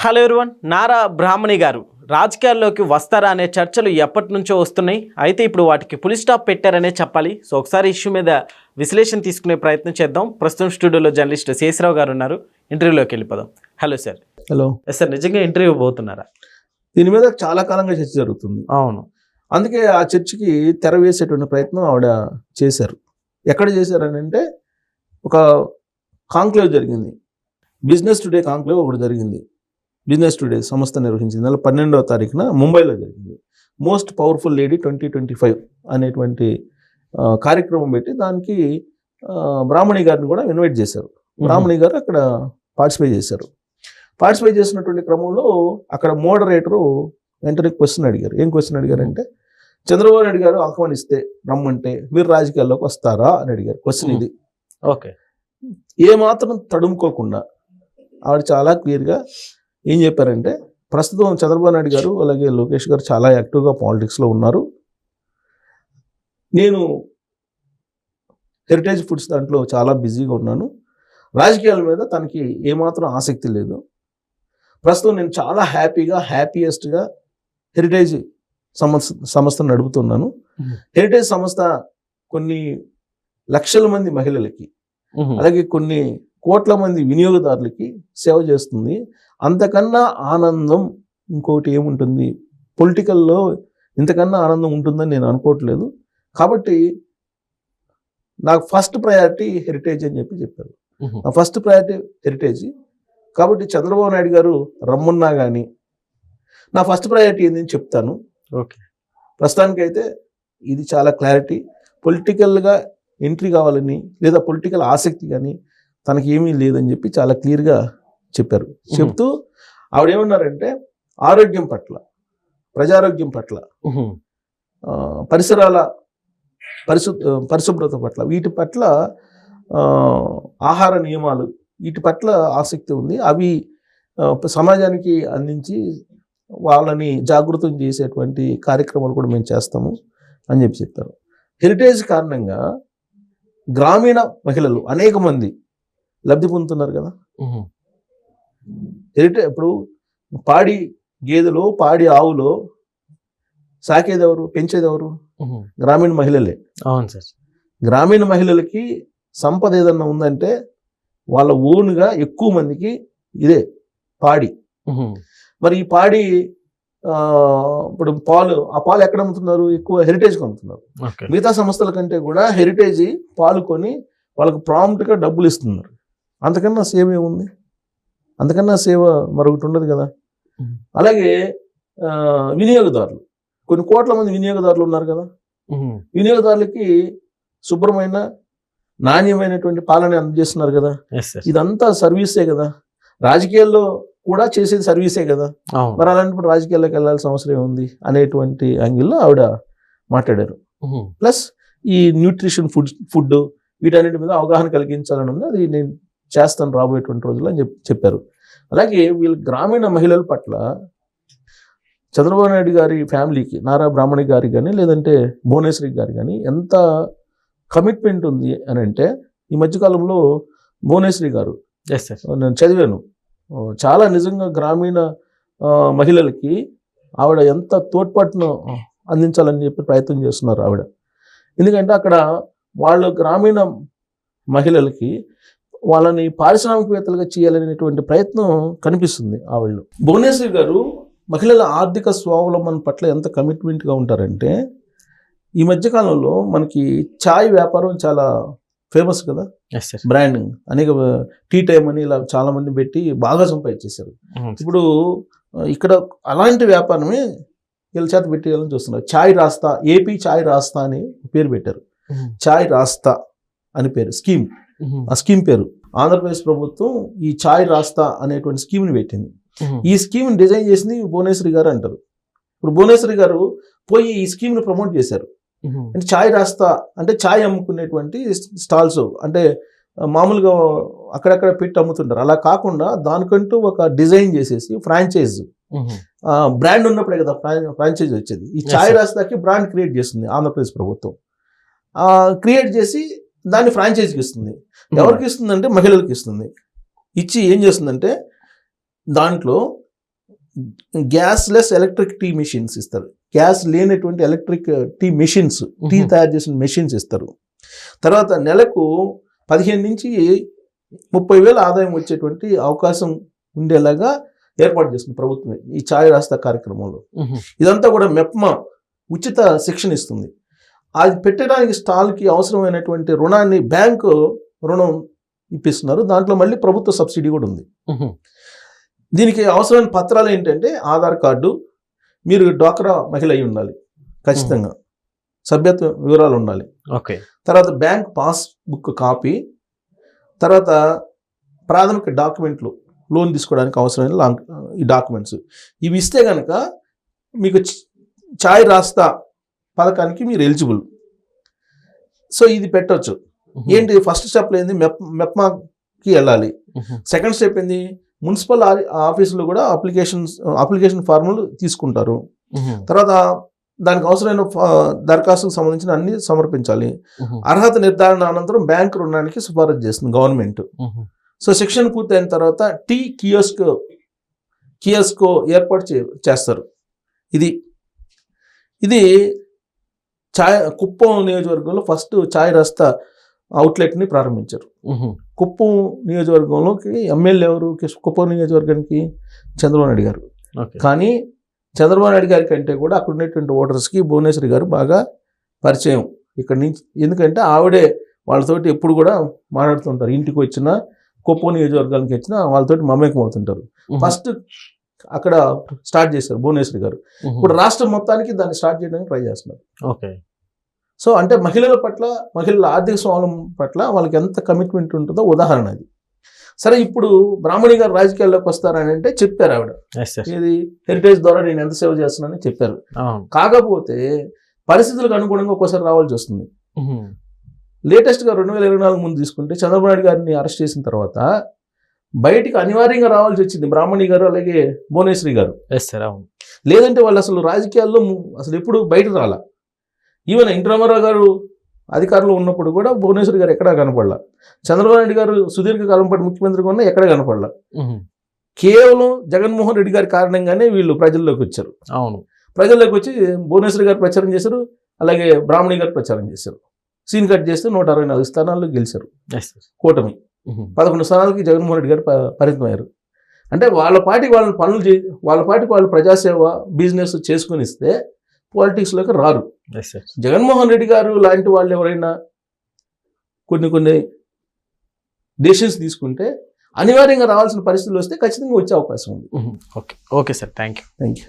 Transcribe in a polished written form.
Hello everyone, Nara బ్రాహ్మణి గారు రాజకీయాల్లోకి వస్తారా అనే చర్చలు ఎప్పటి నుంచో వస్తున్నాయి. అయితే ఇప్పుడు వాటికి పులి స్టాప్ పెట్టారనే చెప్పాలి. సో ఒకసారి ఇష్యూ మీద విశ్లేషణ తీసుకునే ప్రయత్నం చేద్దాం. ప్రస్తుతం స్టూడియోలో జర్నలిస్ట్ శేషరావు గారు ఉన్నారు. ఇంటర్వ్యూలోకి వెళ్ళిపోదాం. Hello sir. హలో సార్, నిజంగా ఇంటర్వ్యూ పోతున్నారా? దీని మీద చాలా కాలంగా చర్చ జరుగుతుంది. అవును, అందుకే ఆ చర్చకి తెర వేసేటువంటి ప్రయత్నం ఆవిడ చేశారు. ఎక్కడ చేశారని అంటే, ఒక కాంక్లేవ్ జరిగింది, బిజినెస్ టుడే కాంక్లేవ్ ఒకటి జరిగింది. బిజినెస్ టుడే సంస్థ నిర్వహించింది. నెల 12వ తారీఖున ముంబైలో జరిగింది. మోస్ట్ పవర్ఫుల్ లేడీ 2025 అనేటువంటి కార్యక్రమం పెట్టి దానికి బ్రాహ్మణి గారిని కూడా ఇన్వైట్ చేశారు. బ్రాహ్మణి గారు అక్కడ పార్టిసిపేట్ చేశారు. పార్టిసిపేట్ చేసినటువంటి క్రమంలో అక్కడ మోడరేటరు వెంటనే క్వశ్చన్ అడిగారు. ఏం క్వశ్చన్ అడిగారంటే, చంద్రబాబు నాయుడు గారు ఆహ్వానిస్తే రమ్మంటే మీరు రాజకీయాల్లోకి వస్తారా అని అడిగారు. క్వశ్చన్ ఇది. ఓకే. ఏమాత్రం తడుముకోకుండా ఆవిడ చాలా క్లియర్గా ఏం చెప్పారంటే, ప్రస్తుతం చంద్రబాబు నాయుడు గారు అలాగే లోకేష్ గారు చాలా యాక్టివ్గా పాలిటిక్స్లో ఉన్నారు. నేను హెరిటేజ్ ఫుడ్స్ దాంట్లో చాలా బిజీగా ఉన్నాను. రాజకీయాల మీద తనకి ఏమాత్రం ఆసక్తి లేదు. ప్రస్తుతం నేను చాలా హ్యాపీయెస్ట్గా హెరిటేజ్ సంస్థను నడుపుతున్నాను. హెరిటేజ్ సంస్థ కొన్ని లక్షల మంది మహిళలకి అలాగే కొన్ని కోట్ల మంది వినియోగదారులకి సేవ చేస్తుంది. అంతకన్నా ఆనందం ఇంకోటి ఏముంటుంది? పొలిటికల్లో ఇంతకన్నా ఆనందం ఉంటుందని నేను అనుకోవట్లేదు. కాబట్టి నాకు ఫస్ట్ ప్రయారిటీ హెరిటేజ్ అని చెప్పారు. నా ఫస్ట్ ప్రయారిటీ హెరిటేజ్. కాబట్టి చంద్రబాబు నాయుడు గారు రమ్మన్నా కానీ నా ఫస్ట్ ప్రయారిటీ ఏందని చెప్తాను. ఓకే. ప్రస్తుతానికైతే ఇది చాలా క్లారిటీ. పొలిటికల్గా ఎంట్రీ కావాలని లేదా పొలిటికల్ ఆసక్తి కానీ తనకి ఏమీ లేదని చెప్పి చాలా క్లియర్గా చెప్పారు. చెప్తూ ఆవిడేమన్నారంటే, ఆరోగ్యం పట్ల, ప్రజారోగ్యం పట్ల, పరిసరాల పరిశుభ్రత పట్ల, వీటి పట్ల, ఆహార నియమాలు, వీటి పట్ల ఆసక్తి ఉంది. అవి సమాజానికి అందించి వాళ్ళని జాగృతం చేసేటువంటి కార్యక్రమాలు కూడా మేము చేస్తాము అని చెప్పారు. హెరిటేజ్ కారణంగా గ్రామీణ మహిళలు అనేక మంది లబ్ధి పొందుతున్నారు కదా. హెరిటేజ్ ఇప్పుడు పాడి గేదెలో, పాడి ఆవులో సాకేది ఎవరు, పెంచేది ఎవరు? గ్రామీణ మహిళలే. అవును సార్. గ్రామీణ మహిళలకి సంపద ఏదన్నా ఉందంటే వాళ్ళ ఓన్గా ఎక్కువ మందికి ఇదే పాడి. మరి ఈ పాడి ఇప్పుడు ఆ పాలు ఎక్కడ అమ్ముతున్నారు? ఎక్కువ హెరిటేజ్కి అమ్ముతున్నారు. మిగతా సంస్థల కంటే కూడా హెరిటేజ్ పాలు కొని వాళ్ళకు ప్రాంప్ట్గా డబ్బులు ఇస్తున్నారు. అంతకన్నా సేవ ఏముంది? అంతకన్నా సేవ మరొకటి ఉండదు కదా. అలాగే వినియోగదారులు, కొన్ని కోట్ల మంది వినియోగదారులు ఉన్నారు కదా. వినియోగదారులకి శుభ్రమైన నాణ్యమైనటువంటి పాలన అందజేస్తున్నారు కదా. ఇదంతా సర్వీసే కదా. రాజకీయాల్లో కూడా చేసేది సర్వీసే కదా. మరి అలాంటప్పుడు రాజకీయాల్లోకి వెళ్ళాల్సిన అవసరం ఏముంది అనేటువంటి యాంగిల్లో ఆవిడ మాట్లాడారు. ప్లస్ ఈ న్యూట్రిషన్ ఫుడ్ వీటన్నిటి మీద అవగాహన కలిగించాలని ఉంది. అది నేను చేస్తాను రాబోయేటువంటి రోజుల్లో అని చెప్పారు. అలాగే వీళ్ళ గ్రామీణ మహిళల పట్ల చంద్రబాబు నాయుడు గారి ఫ్యామిలీకి, నారా బ్రాహ్మణి గారి కానీ లేదంటే భువనేశ్వరి గారి కానీ ఎంత కమిట్మెంట్ ఉంది అని అంటే, ఈ మధ్యకాలంలో భువనేశ్వరి గారు నేను చదివాను, చాలా నిజంగా గ్రామీణ మహిళలకి ఆవిడ ఎంత తోడ్పాటును అందించాలని చెప్పి ప్రయత్నం చేస్తున్నారు ఆవిడ. ఎందుకంటే అక్కడ వాళ్ళ గ్రామీణ మహిళలకి వాళ్ళని పారిశ్రామికవేత్తలుగా చేయాలనేటువంటి ప్రయత్నం కనిపిస్తుంది ఆవిడలో. భువనేశ్వరి గారు మహిళల ఆర్థిక స్వావలంబన పట్ల ఎంత కమిట్మెంట్గా ఉంటారంటే, ఈ మధ్యకాలంలో మనకి ఛాయ్ వ్యాపారం చాలా ఫేమస్ కదా. బ్రాండింగ్ అనేక టీ టైమ్ అని ఇలా చాలా మంది పెట్టి బాగా సంపాదించేశారు. ఇప్పుడు ఇక్కడ అలాంటి వ్యాపారమే వీళ్ళ చేత పెట్టేయాలని చూస్తున్నారు. ఛాయ్ రాస్తా, ఏపీ ఛాయ్ రాస్తా అని పేరు పెట్టారు. ఛాయ్ రాస్తా అని పేరు స్కీమ్. ఆ స్కీమ్ పేరు ఆంధ్రప్రదేశ్ ప్రభుత్వం ఈ ఛాయ్ రాస్తా అనేటువంటి స్కీమ్ని పెట్టింది. ఈ స్కీమ్ని డిజైన్ చేసింది భువనేశ్వరి గారు అంటారు. ఇప్పుడు భువనేశ్వరి గారు పోయి ఈ స్కీమ్ని ప్రమోట్ చేశారు. అంటే ఛాయ్ రాస్తా అంటే ఛాయ్ అమ్ముకునేటువంటి స్టాల్స్, అంటే మామూలుగా అక్కడక్కడ పెట్టి అమ్ముతుంటారు. అలా కాకుండా దానికంటూ ఒక డిజైన్ చేసేసి ఫ్రాంచైజ్, బ్రాండ్ ఉన్నప్పుడే కదా ఫ్రాంచైజ్ వచ్చేది. ఈ ఛాయ్ రాస్తాకి బ్రాండ్ క్రియేట్ చేస్తుంది ఆంధ్రప్రదేశ్ ప్రభుత్వం. క్రియేట్ చేసి దాన్ని ఫ్రాంచైజీకి ఇస్తుంది. ఎవరికి ఇస్తుందంటే మహిళలకు ఇస్తుంది. ఇచ్చి ఏం చేస్తుందంటే దాంట్లో gas less electric tea machines ఇస్తారు. గ్యాస్ లేనటువంటి ఎలక్ట్రిక్ టీ మెషిన్స్, టీ తయారు చేసిన మెషిన్స్ ఇస్తారు. తర్వాత నెలకు 15 నుంచి 30,000 ఆదాయం వచ్చేటువంటి అవకాశం ఉండేలాగా ఏర్పాటు చేస్తుంది ప్రభుత్వమే ఈ ఛాయ్ రాస్తా కార్యక్రమంలో. ఇదంతా కూడా మెప్మా ఉచిత శిక్షణ ఇస్తుంది. అది పెట్టడానికి స్టాల్కి అవసరమైనటువంటి రుణాన్ని బ్యాంకు రుణం ఇప్పిస్తున్నారు. దాంట్లో మళ్ళీ ప్రభుత్వ సబ్సిడీ కూడా ఉంది. దీనికి అవసరమైన పత్రాలు ఏంటంటే ఆధార్ కార్డు, మీరు డ్వాక్రా మహిళ అయి ఉండాలి ఖచ్చితంగా, సభ్యత్వ వివరాలు ఉండాలి, ఓకే, తర్వాత బ్యాంక్ పాస్బుక్ కాపీ, తర్వాత ప్రాథమిక డాక్యుమెంట్లు, లోన్ తీసుకోవడానికి అవసరమైన ఈ డాక్యుమెంట్స్ ఇవి ఇస్తే కనుక మీకు ఛాయ్ రాస్తా పథకానికి మీరు ఎలిజిబుల్. సో ఇది పెట్టవచ్చు. ఏంటి ఫస్ట్ స్టెప్ ఏంది, మెప్మాకి వెళ్ళాలి. సెకండ్ స్టెప్ ఏంది, మున్సిపల్ ఆఫీసులో కూడా అప్లికేషన్ ఫార్ములు తీసుకుంటారు. తర్వాత దానికి అవసరమైన దరఖాస్తుకు సంబంధించిన అన్ని సమర్పించాలి. అర్హత నిర్ధారణ అనంతరం బ్యాంకు రుణానికి సిఫారసు చేస్తుంది గవర్నమెంట్. సో శిక్షణ పూర్తయిన తర్వాత టీ కియోస్కో ఏర్పాటు చేస్తారు. ఇది కుప్పం నియోజకవర్గంలో ఫస్ట్ ఛాయ్ రాస్తా అవుట్లెట్ని ప్రారంభించారు. కుప్పం నియోజకవర్గంలోకి ఎమ్మెల్యే ఎవరు, కుప్పం నియోజకవర్గానికి చంద్రబాబు నాయుడు గారు. కానీ చంద్రబాబు నాయుడు గారి కంటే కూడా అక్కడ ఉండేటువంటి ఓటర్స్కి భువనేశ్వరి గారు బాగా పరిచయం ఇక్కడ నుంచి. ఎందుకంటే ఆవిడే వాళ్ళతోటి ఎప్పుడు కూడా మాట్లాడుతుంటారు. ఇంటికి వచ్చినా కుప్పం నియోజకవర్గానికి వచ్చినా వాళ్ళతోటి మమేకం అవుతుంటారు. ఫస్ట్ అక్కడ స్టార్ట్ చేశారు భువనేశ్వరి గారు. ఇప్పుడు రాష్ట్రం మొత్తానికి దాన్ని స్టార్ట్ చేయడానికి ట్రై చేస్తున్నారు. ఓకే. సో అంటే మహిళల పట్ల, మహిళల ఆర్థిక స్వావలంబన పట్ల వాళ్ళకి ఎంత కమిట్మెంట్ ఉంటుందో ఉదాహరణ అది. సరే, ఇప్పుడు బ్రాహ్మణి గారు రాజకీయాల్లోకి వస్తారని అంటే చెప్పారు ఆవిడ, ఇది హెరిటేజ్ ద్వారా నేను ఎంత సేవ చేస్తున్నానని చెప్పారు. కాకపోతే పరిస్థితులకు అనుగుణంగా ఒక్కోసారి రావాల్సి వస్తుంది. లేటెస్ట్గా 2024 ముందు తీసుకుంటే చంద్రబాబు నాయుడు గారిని అరెస్ట్ చేసిన తర్వాత బయటికి అనివార్యంగా రావాల్సి వచ్చింది బ్రాహ్మణి గారు, అలాగే భువనేశ్వరి గారు. లేదంటే వాళ్ళు అసలు రాజకీయాల్లో అసలు ఎప్పుడు బయటకు రాలా. ఈవెన్ ఎన్టీ రామారావు గారు అధికారంలో ఉన్నప్పుడు కూడా భువనేశ్వరి గారు ఎక్కడా కనపడలా. చంద్రబాబు నాయుడు గారు సుదీర్ఘకాలం పాటు ముఖ్యమంత్రిగా ఉన్నా ఎక్కడ కనపడలా. కేవలం జగన్మోహన్ రెడ్డి గారి కారణంగానే వీళ్ళు ప్రజల్లోకి వచ్చారు. ప్రజల్లోకి వచ్చి భువనేశ్వరి గారు ప్రచారం చేశారు, అలాగే బ్రాహ్మణి గారు ప్రచారం చేశారు. సీన్ కట్ చేస్తే 164 స్థానాల్లో గెలిచారు కూటమి. 11 స్థానాలకి జగన్మోహన్ రెడ్డి గారు పరిమితమయ్యారు. అంటే వాళ్ళ పార్టీకి వాళ్ళు ప్రజాసేవ బిజినెస్ చేసుకుని ఇస్తే పాలిటిక్స్లోకి రారు. జగన్మోహన్ రెడ్డి గారు లాంటి వాళ్ళు ఎవరైనా కొన్ని డెసిషన్స్ తీసుకుంటే అనివార్యంగా రావాల్సిన పరిస్థితులు వస్తే ఖచ్చితంగా వచ్చే అవకాశం ఉంది. Okay sir, thank you.